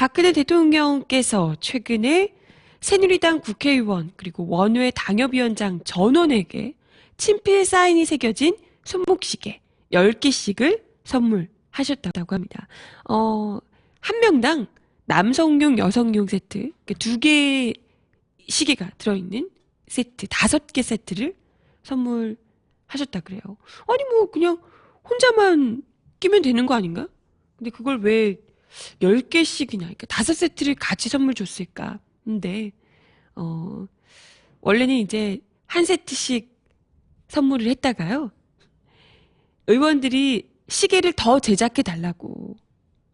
박근혜 대통령께서 최근에 새누리당 국회의원 그리고 원외 당협위원장 전원에게 친필 사인이 새겨진 손목시계 10개씩을 선물하셨다고 합니다. 한 명당 남성용, 여성용 세트, 2개 시계가 들어있는 세트, 5개 세트를 선물하셨다 그래요. 아니 뭐 그냥 혼자만 끼면 되는 거 아닌가? 근데 그걸 왜 10개씩이나, 그러니까 5세트를 같이 선물 줬을까? 근데 원래는 이제 한 세트씩 선물을 했다가요. 의원들이 시계를 더 제작해 달라고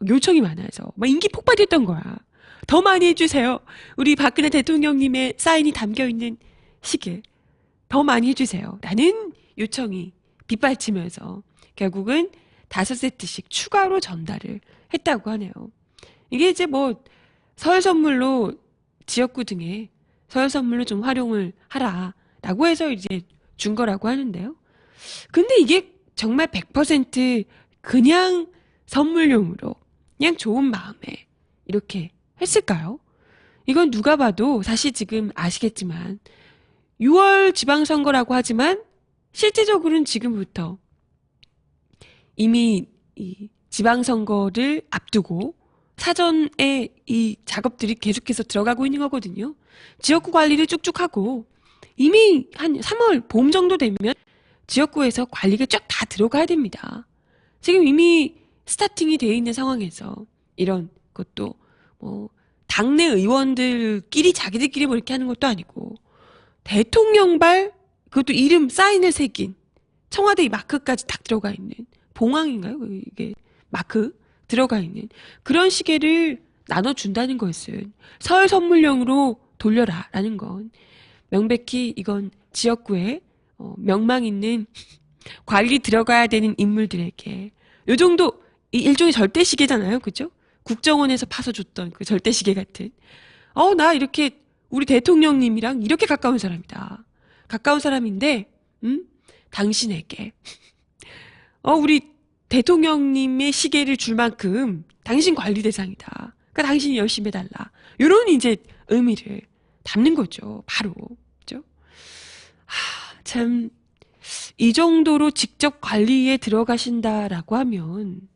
요청이 많아서 막 인기 폭발했던 거야. 더 많이 해주세요. 우리 박근혜 대통령님의 사인이 담겨있는 시계 더 많이 해주세요. 라는 요청이 빗발치면서 결국은 5세트씩 추가로 전달을 했다고 하네요. 이게 이제 뭐 설 선물로 지역구 등에 설 선물로 좀 활용을 하라라고 해서 이제 준 거라고 하는데요. 근데 이게 정말 100% 그냥 선물용으로 그냥 좋은 마음에 이렇게 했을까요? 이건 누가 봐도 사실 지금 아시겠지만 6월 지방선거라고 하지만 실제적으로는 지금부터 이미 이 지방선거를 앞두고 사전에 이 작업들이 계속해서 들어가고 있는 거거든요. 지역구 관리를 쭉쭉 하고 이미 한 3월 봄 정도 되면 지역구에서 관리가 쫙 다 들어가야 됩니다. 지금 이미 스타팅이 되어 있는 상황에서 이런 것도 뭐 당내 의원들끼리 자기들끼리 뭐 이렇게 하는 것도 아니고 대통령발 그것도 이름 사인을 새긴 청와대 이 마크까지 딱 들어가 있는 봉황인가요? 이게 마크 들어가 있는 그런 시계를 나눠준다는 것은 설 선물용으로 돌려라 라는 건 명백히 이건 지역구에 명망 있는 관리 들어가야 되는 인물들에게 요 정도 일종의 절대시계잖아요. 그죠? 국정원에서 파서 줬던 그 절대시계 같은 나 이렇게 우리 대통령님이랑 이렇게 가까운 사람이다. 가까운 사람인데 당신에게 우리 대통령님의 시계를 줄 만큼 당신 관리 대상이다. 그러니까 당신이 열심히 해달라. 이런 이제 의미를 담는 거죠. 바로. 그죠? 참, 이 정도로 직접 관리에 들어가신다라고 하면,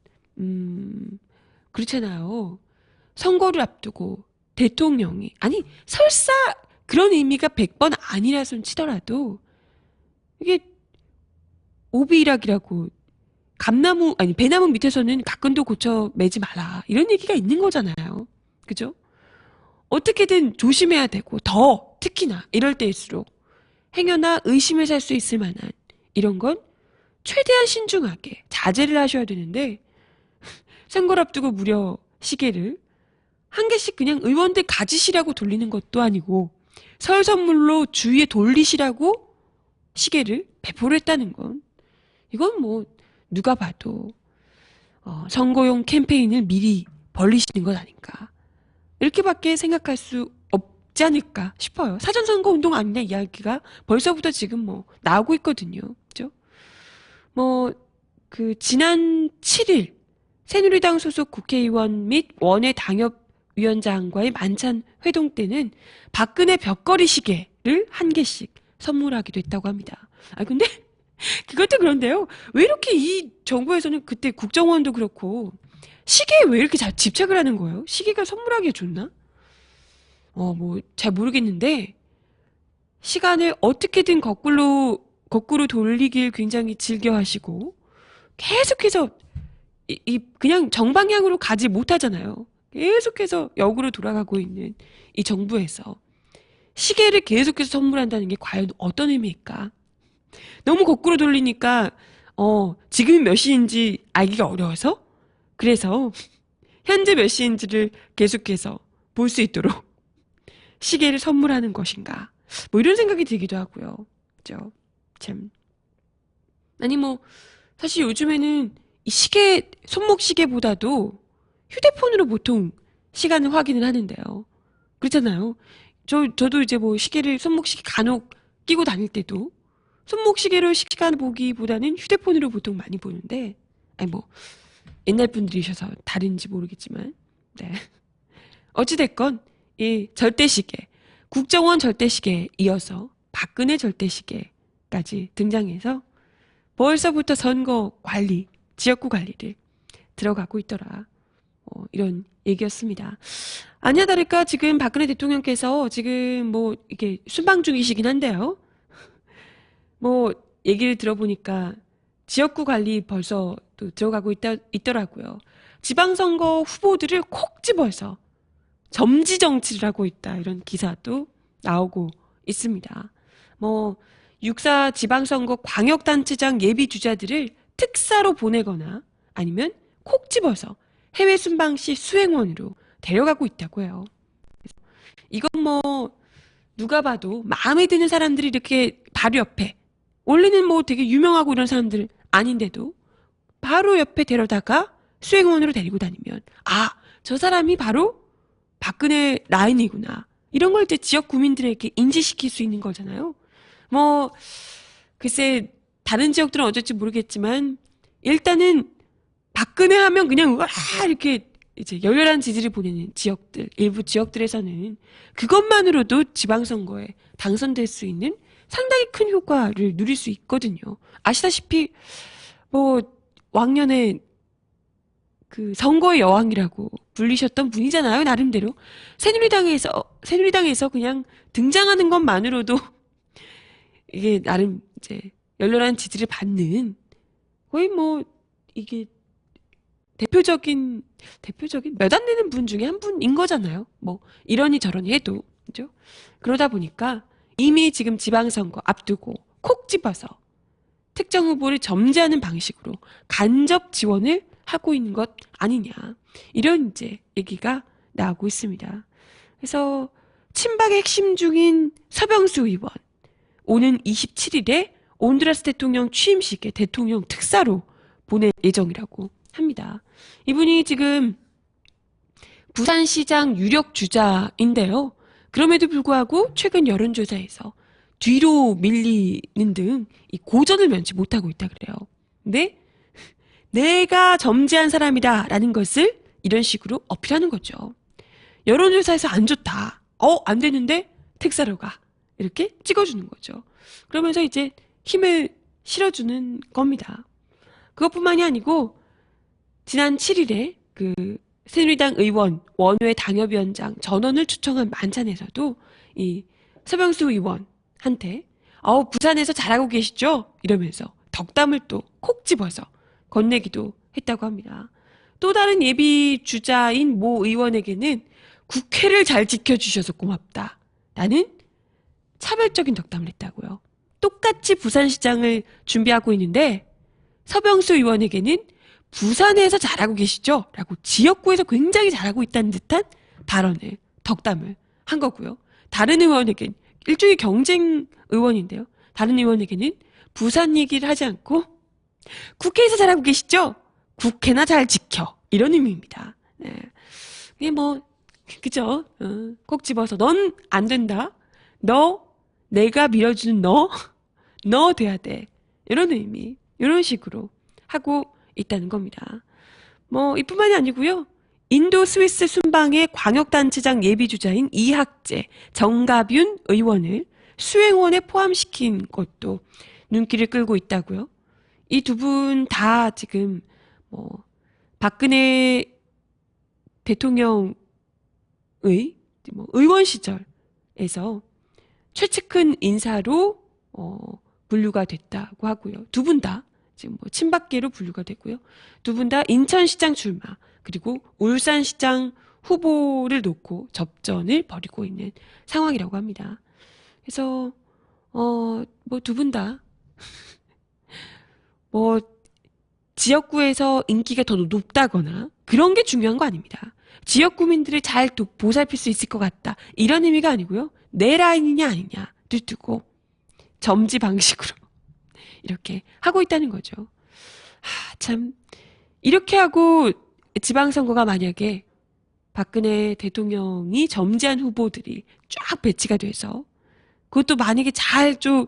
그렇잖아요. 선거를 앞두고 대통령이, 아니, 설사 그런 의미가 100번 아니라손 치더라도, 이게 오비락이라고 감나무 아니 배나무 밑에서는 가끔도 고쳐 매지 마라 이런 얘기가 있는 거잖아요. 그죠? 어떻게든 조심해야 되고 더 특히나 이럴 때일수록 행여나 의심을 살 수 있을 만한 이런 건 최대한 신중하게 자제를 하셔야 되는데 선거를 앞두고 무려 시계를 한 개씩 그냥 의원들 가지시라고 돌리는 것도 아니고 설 선물로 주위에 돌리시라고 시계를 배포를 했다는 건 이건 뭐 누가 봐도 선거용 캠페인을 미리 벌리시는 것 아닌가 이렇게밖에 생각할 수 없지 않을까 싶어요. 사전선거 운동 아니냐 이야기가 벌써부터 지금 뭐 나오고 있거든요. 그죠? 뭐 그 지난 7일 새누리당 소속 국회의원 및 원외 당협위원장과의 만찬 회동 때는 박근혜 벽걸이 시계를 한 개씩 선물하기도 했다고 합니다. 근데 그것도 그런데요. 왜 이렇게 이 정부에서는 그때 국정원도 그렇고 시계에 왜 이렇게 잘 집착을 하는 거예요? 시계가 선물하기에 좋나? 뭐 잘 모르겠는데 시간을 어떻게든 거꾸로 돌리길 굉장히 즐겨 하시고 계속해서 그냥 정방향으로 가지 못하잖아요. 계속해서 역으로 돌아가고 있는 이 정부에서 시계를 계속해서 선물한다는 게 과연 어떤 의미일까? 너무 거꾸로 돌리니까 지금이 몇 시인지 알기가 어려워서 그래서 현재 몇 시인지를 계속해서 볼 수 있도록 시계를 선물하는 것인가 뭐 이런 생각이 들기도 하고요. 그죠? 참 아니 뭐 사실 요즘에는 이 시계 손목 시계보다도 휴대폰으로 보통 시간을 확인을 하는데요. 그렇잖아요. 저도 이제 뭐 시계를 손목 시계 간혹 끼고 다닐 때도 손목 시계로 시간 보기보다는 휴대폰으로 보통 많이 보는데, 아니 뭐 옛날 분들이셔서 다른지 모르겠지만, 네. 어찌됐건 이 절대시계, 국정원 절대시계에 이어서 박근혜 절대시계까지 등장해서 벌써부터 선거 관리, 지역구 관리를 들어가고 있더라. 이런 얘기였습니다. 아니야 다를까 지금 박근혜 대통령께서 지금 뭐 이게 순방 중이시긴 한데요. 뭐 얘기를 들어보니까 지역구 관리 벌써 또 들어가고 있더라고요. 지방선거 후보들을 콕 집어서 점지 정치를 하고 있다. 이런 기사도 나오고 있습니다. 뭐 6.4 지방선거 광역단체장 예비 주자들을 특사로 보내거나 아니면 콕 집어서 해외 순방 시 수행원으로 데려가고 있다고 해요. 이건 뭐 누가 봐도 마음에 드는 사람들이 이렇게 바로 옆에, 원래는 뭐 되게 유명하고 이런 사람들 아닌데도 바로 옆에 데려다가 수행원으로 데리고 다니면 아, 저 사람이 바로 박근혜 라인이구나. 이런 걸 이제 지역 구민들에게 인지시킬 수 있는 거잖아요. 뭐 글쎄 다른 지역들은 어쩔지 모르겠지만 일단은 박근혜 하면 그냥 와 이렇게 이제 열렬한 지지를 보내는 지역들, 일부 지역들에서는 그것만으로도 지방선거에 당선될 수 있는 상당히 큰 효과를 누릴 수 있거든요. 아시다시피 뭐 왕년에 그 선거의 여왕이라고 불리셨던 분이잖아요. 나름대로 새누리당에서 그냥 등장하는 것만으로도 이게 나름 이제 열렬한 지지를 받는 거의 뭐 이게 대표적인 몇 안 되는 분 중에 한 분인 거잖아요. 뭐 이러니 저러니 해도 그죠? 그러다 보니까 이미 지금 지방선거 앞두고 콕 집어서 특정 후보를 점지하는 방식으로 간접 지원을 하고 있는 것 아니냐. 이런 이제 얘기가 나오고 있습니다. 그래서 친박의 핵심 중인 서병수 의원 오는 27일에 온두라스 대통령 취임식에 대통령 특사로 보낼 예정이라고 합니다. 이분이 지금 부산시장 유력 주자인데요. 그럼에도 불구하고 최근 여론조사에서 뒤로 밀리는 등 이 고전을 면치 못하고 있다 그래요. 근데 내가 점지한 사람이다 라는 것을 이런 식으로 어필하는 거죠. 여론조사에서 안 좋다. 안 되는데 특사로 가. 이렇게 찍어주는 거죠. 그러면서 이제 힘을 실어주는 겁니다. 그것뿐만이 아니고 지난 7일에 그 새누리당 의원 원외 당협위원장 전원을 초청한 만찬에서도 이 서병수 의원한테 부산에서 잘하고 계시죠? 이러면서 덕담을 또 콕 집어서 건네기도 했다고 합니다. 또 다른 예비 주자인 모 의원에게는 국회를 잘 지켜주셔서 고맙다. 라는 차별적인 덕담을 했다고요. 똑같이 부산시장을 준비하고 있는데 서병수 의원에게는 부산에서 잘하고 계시죠? 라고 지역구에서 굉장히 잘하고 있다는 듯한 발언을, 덕담을 한 거고요. 다른 의원에겐, 일종의 경쟁 의원인데요. 다른 의원에게는 부산 얘기를 하지 않고 국회에서 잘하고 계시죠? 국회나 잘 지켜. 이런 의미입니다. 네. 이게 뭐, 그죠? 꼭 집어서 넌 안 된다. 내가 밀어주는 너 돼야 돼. 이런 의미, 이런 식으로 하고 있다는 겁니다. 뭐 이뿐만이 아니고요. 인도 스위스 순방의 광역단체장 예비주자인 이학재, 정가뷴 의원을 수행원에 포함시킨 것도 눈길을 끌고 있다고요. 이 두 분 다 지금 뭐 박근혜 대통령의 뭐 의원 시절에서 최측근 인사로 분류가 됐다고 하고요. 두 분 다 지금 뭐 친박계로 분류가 되고요. 두 분 다 인천시장 출마 그리고 울산시장 후보를 놓고 접전을 벌이고 있는 상황이라고 합니다. 그래서 뭐 두 분 다 뭐 지역구에서 인기가 더 높다거나 그런 게 중요한 거 아닙니다. 지역 구민들을 잘 보살필 수 있을 것 같다. 이런 의미가 아니고요. 내 라인이냐 아니냐를 두고 점지 방식으로 이렇게 하고 있다는 거죠. 참 이렇게 하고 지방선거가 만약에 박근혜 대통령이 점지한 후보들이 쫙 배치가 돼서 그것도 만약에 잘 좀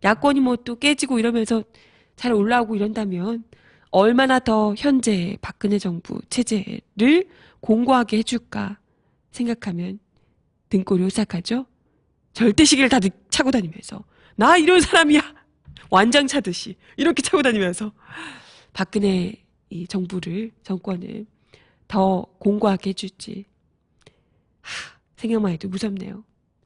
야권이 뭐 또 깨지고 이러면서 잘 올라오고 이런다면 얼마나 더 현재 박근혜 정부 체제를 공고하게 해줄까 생각하면 등골이 오싹하죠? 절대 시계를 다들 차고 다니면서 나 이런 사람이야 완장 차듯이 이렇게 차고 다니면서 박근혜 이 정권을 더 공고하게 해줄지 생각만 해도 무섭네요.